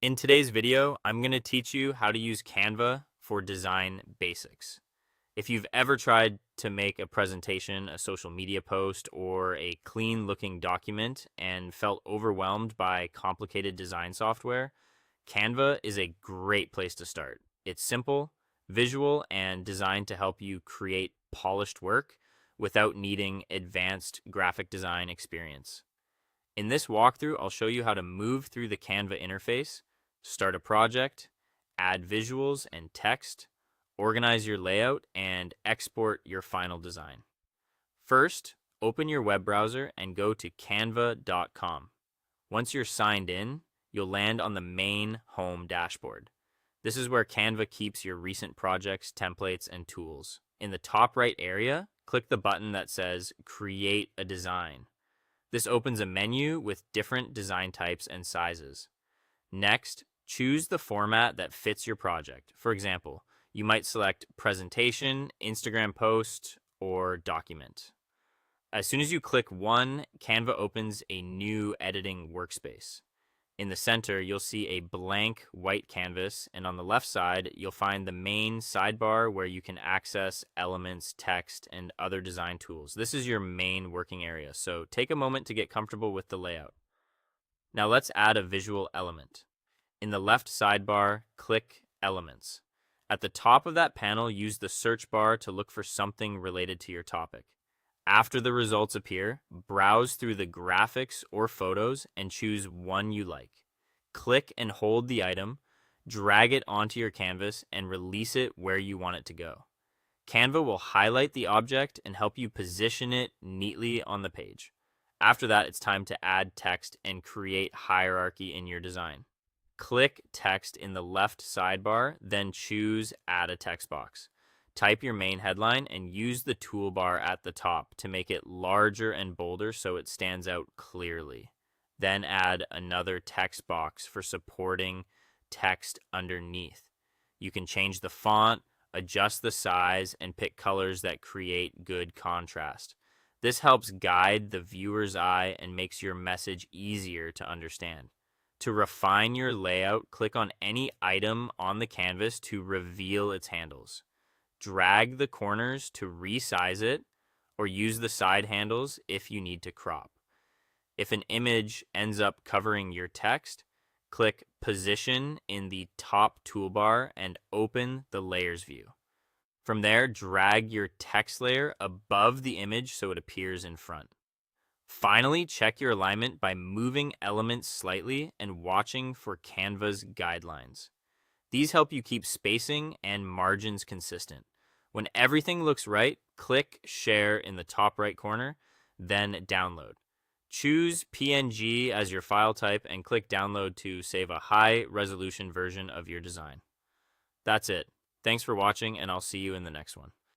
In today's video, I'm going to teach you how to use Canva for design basics. If you've ever tried to make a presentation, a social media post, or a clean looking document and felt overwhelmed by complicated design software, Canva is a great place to start. It's simple, visual, and designed to help you create polished work without needing advanced graphic design experience. In this walkthrough, I'll show you how to move through the Canva interface, start a project, add visuals and text, organize your layout, and export your final design. First, open your web browser and go to canva.com. Once you're signed in, you'll land on the main home dashboard. This is where Canva keeps your recent projects, templates, and tools. In the top right area, click the button that says Create a Design. This opens a menu with different design types and sizes. Next, choose the format that fits your project. For example, you might select presentation, Instagram post, or document. As soon as you click one, Canva opens a new editing workspace. In the center, you'll see a blank white canvas, and on the left side, you'll find the main sidebar where you can access elements, text, and other design tools. This is your main working area, so take a moment to get comfortable with the layout. Now let's add a visual element. In the left sidebar, click Elements. At the top of that panel, use the search bar to look for something related to your topic. After the results appear, browse through the graphics or photos and choose one you like. Click and hold the item, drag it onto your canvas, and release it where you want it to go. Canva will highlight the object and help you position it neatly on the page. After that, it's time to add text and create hierarchy in your design. Click Text in the left sidebar, then choose Add a Text Box. Type your main headline and use the toolbar at the top to make it larger and bolder so it stands out clearly. Then add another text box for supporting text underneath. You can change the font, adjust the size, and pick colors that create good contrast. This helps guide the viewer's eye and makes your message easier to understand. To refine your layout, click on any item on the canvas to reveal its handles. Drag the corners to resize it, or use the side handles if you need to crop. If an image ends up covering your text, click Position in the top toolbar and open the Layers view. From there, drag your text layer above the image so it appears in front. Finally, check your alignment by moving elements slightly and watching for Canva's guidelines. These help you keep spacing and margins consistent. When everything looks right, click Share in the top right corner, then Download. Choose PNG as your file type and click Download to save a high-resolution version of your design. That's it. Thanks for watching, and I'll see you in the next one.